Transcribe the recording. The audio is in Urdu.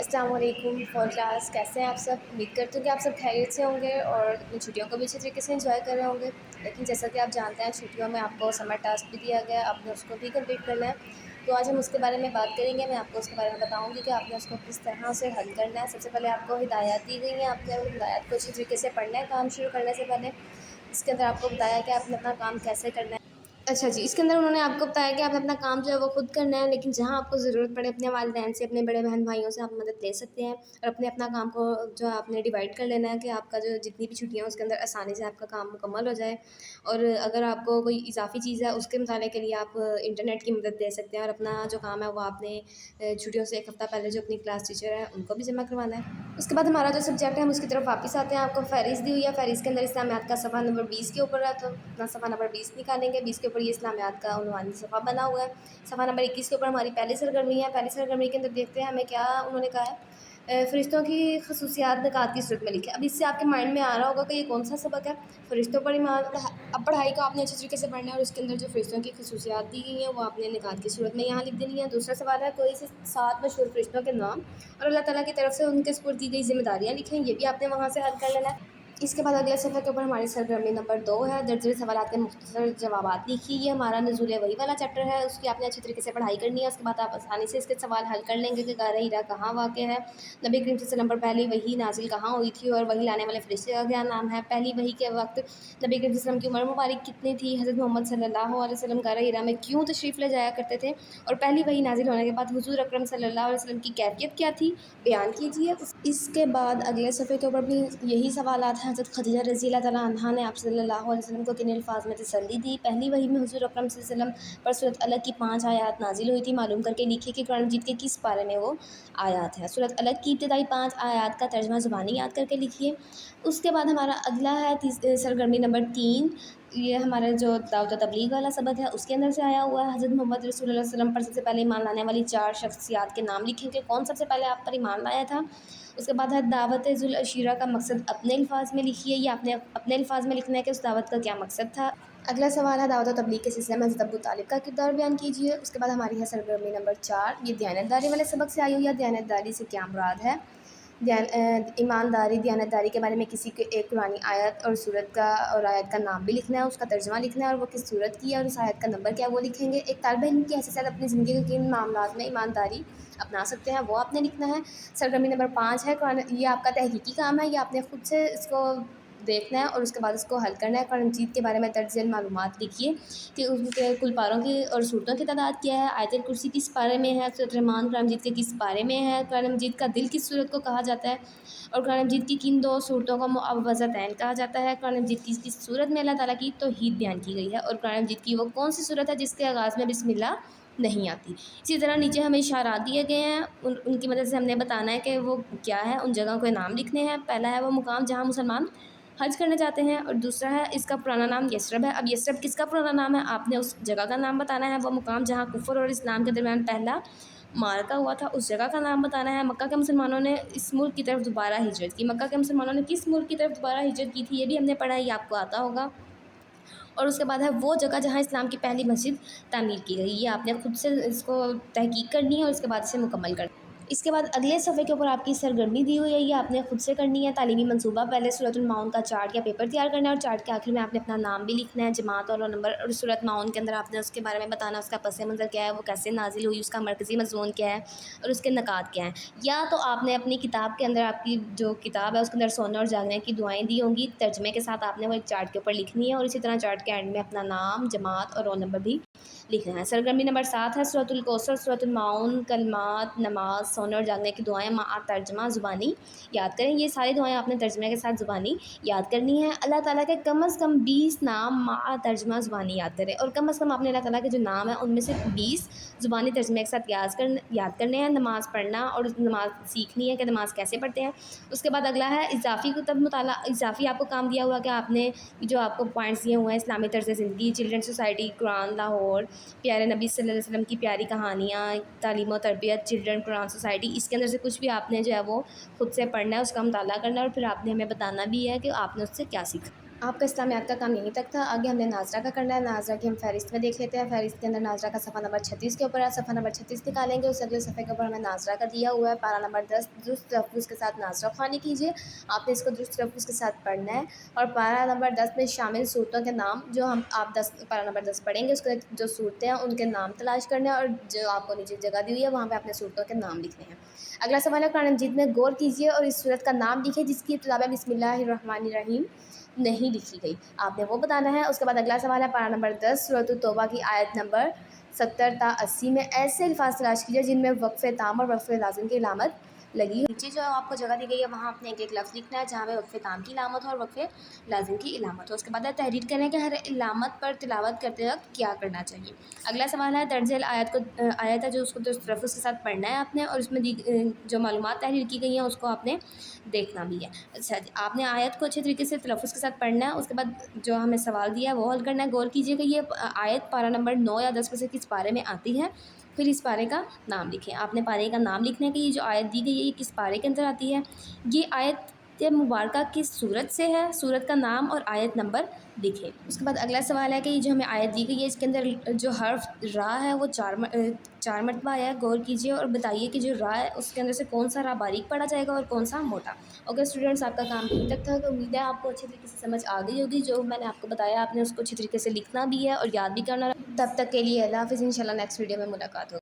السلام علیکم فور کلاس، کیسے ہیں آپ سب؟ امید کرتی ہوں کہ آپ سب خیریت سے ہوں گے اور اپنی چھٹیوں کو بھی اچھے طریقے سے انجوائے کر رہے ہوں گے۔ لیکن جیسا کہ آپ جانتے ہیں چھٹیوں میں آپ کو سمر ٹاسک بھی دیا گیا ہے، آپ نے اس کو بھی کمپلیٹ کرنا ہے۔ تو آج ہم اس کے بارے میں بات کریں گے، میں آپ کو اس کے بارے میں بتاؤں گی کہ آپ نے اس کو کس طرح سے حل کرنا ہے۔ سب سے پہلے آپ کو ہدایات دی گئی ہیں، آپ کو ہدایات کو اچھی طریقے سے پڑھنا ہے کام شروع کرنے سے پہلے۔ اس کے اندر آپ کو بتایا کہ آپ نے اپنا کام کیسے کرنا ہے۔ اچھا جی، اس کے اندر انہوں نے آپ کو بتایا کہ آپ نے اپنا کام جو ہے وہ خود کرنا ہے، لیکن جہاں آپ کو ضرورت پڑے اپنے والدین سے، اپنے بڑے بہن بھائیوں سے آپ مدد لے سکتے ہیں، اور اپنا کام کو جو آپ نے ڈیوائڈ کر لینا ہے کہ آپ کا جو جتنی بھی چھٹیاں ہیں اس کے اندر آسانی سے آپ کا کام مکمل ہو جائے۔ اور اگر آپ کو کوئی اضافی چیز ہے اس کے مطالعے کے لیے آپ انٹرنیٹ کی مدد لے سکتے ہیں، اور اپنا جو کام ہے وہ آپ نے چھٹیوں سے ایک ہفتہ پہلے جو اپنی کلاس ٹیچر ہے ان کو بھی جمع کروانا ہے۔ اس کے بعد ہمارا جو سبجیکٹ ہے ہم اس کی طرف واپس آتے ہیں۔ آپ کو فہرست دی ہوئی ہے، فہرست کے اندر اسلامیات کا صفحہ نمبر 20 کے اوپر ہے، تو اپنا صفحہ نمبر 20 نکالیں گے۔ 20 کے اوپر یہ اسلامیات کا عنوانی صفحہ بنا ہوا ہے۔ صفحہ نمبر 21 کے اوپر ہماری پہلی سرگرمی ہے۔ پہلی سرگرمی کے اندر دیکھتے ہیں ہمیں کیا انہوں نے کہا ہے، فرشتوں کی خصوصیات نکات کی صورت میں لکھیں۔ اب اس سے آپ کے مائنڈ میں آ رہا ہوگا کہ یہ کون سا سبق ہے، فرشتوں پر ایمان۔ اب پڑھائی کو آپ نے اچھی طریقے سے پڑھنا ہے، اور اس کے اندر جو فرشتوں کی خصوصیات دی گئی ہیں وہ آپ نے نکات کی صورت میں یہاں لکھ دینی ہے۔ دوسرا سوال ہے، کوئی سے 7 مشہور فرشتوں کے نام اور اللہ تعالیٰ کی طرف سے ان کے سپرد دی گئی ذمہ داریاں لکھیں، یہ بھی آپ نے وہاں سے حل کر لینا ہے۔ اس کے بعد اگلے صفحے کے اوپر ہماری سرگرمی نمبر 2 ہے، درج سوالات کے مختصر جوابات لکھیے۔ یہ ہمارا نزول وحی والا چیپٹر ہے، اس کی آپ نے اچھی طریقے سے پڑھائی کرنی ہے۔ اس کے بعد آپ آسانی سے اس کے سوال حل کر لیں گے کہ غار ہیرا کہاں واقع ہے، نبی کریم صلی اللہ علیہ وسلم پر پہلی وحی نازل کہاں ہوئی تھی، اور وحی لانے والے فرشتے کا کیا نام ہے۔ پہلی وحی کے وقت نبی کریم صلی اللہ علیہ وسلم کی عمر مبارک کتنی تھی، حضرت محمد صلی اللہ علیہ وسلم غار ہیرا میں کیوں تشریف لے جایا کرتے تھے، اور پہلی وحی نازل ہونے کے بعد حضور اکرم صلی اللہ علیہ وسلم کی کیفیت کیا تھی، بیان کیجیے۔ اس کے بعد اگلے صفحے کے اوپر بھی یہی سوالات ہیں۔ حضرت خدیجہ رضی اللہ تعالیٰ عنہا نے آپ صلی اللہ علیہ وسلم کو کن الفاظ میں تسلی دی۔ پہلی وحی میں حضور اکرم صلی اللہ علیہ وسلم پر سورۃ الگ کی 5 آیات نازل ہوئی تھی، معلوم کر کے لکھیے کہ قرآن مجید کے کس پارے میں وہ آیات ہے۔ سورۃ الگ کی ابتدائی 5 آیات کا ترجمہ زبانی یاد کر کے لکھیے۔ اس کے بعد ہمارا اگلا ہے سرگرمی نمبر 3، یہ ہمارا جو دعوت و تبلیغ والا سبق ہے اس کے اندر سے آیا ہوا ہے۔ حضرت محمد رسول اللہ صلی اللہ علیہ وسلم پر سب سے پہلے ایمان لانے والی 4 شخصیات کے نام لکھیں کہ کون سب سے پہلے آپ پر ایمان لایا تھا۔ اس کے بعد ہے دعوت ذو العشیرہ کا مقصد اپنے الفاظ میں لکھیے، یہ آپ نے اپنے الفاظ میں لکھنا ہے کہ اس دعوت کا کیا مقصد تھا۔ اگلا سوال ہے دعوت و تبلیغ کے سلسلے میں حضرت ابو طالب کا کردار بیان کیجیے۔ اس کے بعد ہماری ہے سرگرمی نمبر 4، یہ دیانتداری والے سبق سے آئی ہوئی ہے۔ دیانتداری سے کیا مراد ہے؟ ایمانداری، دیانتداری کے بارے میں کسی کے ایک قرآنی آیت اور سورت کا اور آیت کا نام بھی لکھنا ہے، اس کا ترجمہ لکھنا ہے، اور وہ کس سورت کی ہے اور اس آیت کا نمبر کیا ہے وہ لکھیں گے۔ ایک طالب علم کی حیثیت سے اپنی زندگی کے کن معاملات میں ایمانداری اپنا سکتے ہیں وہ آپ نے لکھنا ہے۔ سرگرمی نمبر 5 ہے قرآن، یہ آپ کا تحقیقی کام ہے، یہ آپ نے خود سے اس کو دیکھنا ہے اور اس کے بعد اس کو حل کرنا ہے۔ قرآن مجید کے بارے میں درج ذیل معلومات لکھیے کہ ان کے کل پاروں کی اور صورتوں کی تعداد کیا ہے، آیت الکرسی کس پارے میں ہے، سورۃ الرحمن قرآن مجید کے کس پارے میں ہے، قرآن مجید کا دل کس صورت کو کہا جاتا ہے، اور قرآن مجید کی کن 2 صورتوں کو معوذتین کہا جاتا ہے، قرآن مجید کی کس صورت میں اللہ تعالیٰ کی توحید بیان کی گئی ہے، اور قرآن مجید کی وہ کون سی صورت ہے جس کے آغاز میں بسم اللہ نہیں آتی۔ اسی طرح نیچے ہمیں اشارات دیے گئے ہیں، ان کی مدد سے ہم نے بتانا ہے کہ وہ کیا ہے، ان جگہوں کے نام لکھنے ہیں۔ پہلا ہے وہ مقام جہاں مسلمان حج کرنے جاتے ہیں، اور دوسرا ہے اس کا پرانا نام یثرب ہے۔ اب یثرب کس کا پرانا نام ہے، آپ نے اس جگہ کا نام بتانا ہے۔ وہ مقام جہاں کفر اور اسلام کے درمیان پہلا معرکہ ہوا تھا، اس جگہ کا نام بتانا ہے۔ مکہ کے مسلمانوں نے اس ملک کی طرف دوبارہ ہجرت کی، مکہ کے مسلمانوں نے کس ملک کی طرف دوبارہ ہجرت کی تھی یہ بھی ہم نے پڑھا ہے، یہ آپ کو آتا ہوگا۔ اور اس کے بعد ہے وہ جگہ جہاں اسلام کی پہلی مسجد تعمیر کی گئی، یہ آپ نے خود سے اس کو تحقیق کرنی ہے اور اس کے بعد اسے مکمل کرنا ہے۔ اس کے بعد اگلے صفحے کے اوپر آپ کی سرگرمی دی ہوئی ہے، یہ آپ نے خود سے کرنی ہے۔ تعلیمی منصوبہ، پہلے سورۃ المعون کا چارٹ یا پیپر تیار کرنا ہے، اور چارٹ کے آخر میں آپ نے اپنا نام بھی لکھنا ہے، جماعت اور رول نمبر، اور سورۃ معون کے اندر آپ نے اس کے بارے میں بتانا، اس کا پس منظر کیا ہے، وہ کیسے نازل ہوئی، اس کا مرکزی مضمون کیا ہے، اور اس کے نکات کیا ہیں۔ یا تو آپ نے اپنی کتاب کے اندر، آپ کی جو کتاب ہے اس کے اندر سونے اور جاگنے کی دعائیں دی ہوں گی ترجمے کے ساتھ، آپ نے وہ ایک چارٹ کے اوپر لکھنی ہے، اور اسی طرح چارٹ کے اینڈ میں اپنا نام، جماعت اور رول نمبر بھی لکھنا ہے۔ سرگرمی نمبر 7 ہے سورۃ الکوثر، سورۃ المعون، کلمات، نماز، سونے اور جاگنے کی دعائیں مع ترجمہ زبانی یاد کریں۔ یہ ساری دعائیں آپ نے ترجمے کے ساتھ زبانی یاد کرنی ہے۔ اللہ تعالیٰ کے کم از کم 20 نام مع ترجمہ زبانی یاد کریں، اور کم از کم آپ نے اللہ تعالیٰ کے جو نام ہیں ان میں سے 20 زبانی ترجمے کے ساتھ یاد کرنے ہیں۔ نماز پڑھنا اور نماز سیکھنی ہے کہ نماز کیسے پڑھتے ہیں۔ اس کے بعد اگلا ہے اضافی کتب مطالعہ، اضافی آپ کو کام دیا ہوا کہ آپ نے جو آپ کو پوائنٹس دیے ہوئے ہیں، اسلامی طرز زندگی، چلڈرن سوسائٹی قرآن لاہور، پیارے نبی صلی اللہ علیہ وسلم کی پیاری کہانیاں، تعلیم و تربیت، چلڈرن قرآن سوسائٹی، اس کے اندر سے کچھ بھی آپ نے جو ہے وہ خود سے پڑھنا ہے، اس کا مطالعہ کرنا ہے، اور پھر آپ نے ہمیں بتانا بھی ہے کہ آپ نے اس سے کیا سیکھا۔ آپ کا اسلامیات کا کام یہیں تک تھا. آگے ہم نے ناظرہ کا کرنا ہے. ناظرہ کی ہم فہرست میں دیکھ لیتے ہیں. فہرست کے اندر ناظرہ کا صفحہ نمبر 36 کے اوپر ہے. صفحہ نمبر 36 نکالیں گے. اس اگلے صفحے کے اوپر ہمیں ناظرہ کا دیا ہوا ہے. پارہ نمبر 10 درست تلفظ کے ساتھ ناظرہ خوانی کیجیے. آپ نے اس کو درست تلفظ کے ساتھ پڑھنا ہے. اور پارہ نمبر 10 میں شامل صورتوں کے نام جو آپ پارہ نمبر 10 پڑھیں گے، اس کے جو صورتیں ہیں ان کے نام تلاش کرنے ہیں، اور جو آپ کو نیچے جگہ دی ہوئی ہے وہاں پہ اپنے صورتوں کے نام لکھنے ہیں. اگلا سوال ہے قرآن مجید میں غور کیجیے اور اس صورت کا نام لکھیں جس کی ابتدا میں بسم اللہ الرحمن الرحیم نہیں لکھی گئی. آپ نے وہ بتانا ہے. اس کے بعد اگلا سوال ہے پارہ نمبر 10 سورۃ التوبہ کی آیت نمبر 70 تا 80 میں ایسے الفاظ تلاش کیجیے جن میں وقف تام اور وقف لازم کی علامت لگی ہو. نیچے جو آپ کو جگہ دی گئی ہے وہاں آپ نے ایک ایک لفظ لکھنا ہے جہاں پہ وقف تام کی علامت ہو اور وقف لازم کی علامت ہو. اس کے بعد تحریر کریں کہ ہر علامت پر تلاوت کرتے وقت کیا کرنا چاہیے. اگلا سوال ہے درج آیت آیت ہے جو اس کو تلفظ کے ساتھ پڑھنا ہے آپ نے، اور اس میں جو معلومات تحریر کی گئی ہیں اس کو آپ نے دیکھنا بھی ہے. اچھا جی، آپ نے آیت کو اچھے طریقے سے تلفظ کے ساتھ پڑھنا ہے. اس کے بعد جو ہمیں سوال دیا ہے وہ حل کرنا ہے. غور کیجیے کہ یہ آیت پارہ نمبر 9 یا 10 میں سے کس پارے میں آتی ہے. پھر اس پارے کا نام لکھیں. آپ نے پارے کا نام لکھنا ہے کہ یہ جو آیت دی گئی ہے یہ کس پارے کے اندر آتی ہے. یہ آیت مبارکہ کس صورت سے ہے، صورت کا نام اور آیت نمبر لکھیں. اس کے بعد اگلا سوال ہے کہ یہ جو ہمیں آیت دی گئی ہے اس کے اندر جو حرف را ہے وہ چار مرتبہ آیا ہے. غور کیجیے اور بتائیے کہ جو را ہے اس کے اندر سے کون سا را باریک پڑھا جائے گا اور کون سا موٹا. اوکے اسٹوڈنٹس، آپ کا کام یہیں تک تھا. تو امید ہے آپ کو اچھی طریقے سے سمجھ آ گئی ہوگی. جو میں نے آپ کو بتایا آپ نے اس کو اچھی طریقے سے لکھنا بھی ہے اور یاد بھی کرنا. تب تک کے لیے اللہ حافظ. انشاءاللہ نیکسٹ ویڈیو میں ملاقات ہوگی.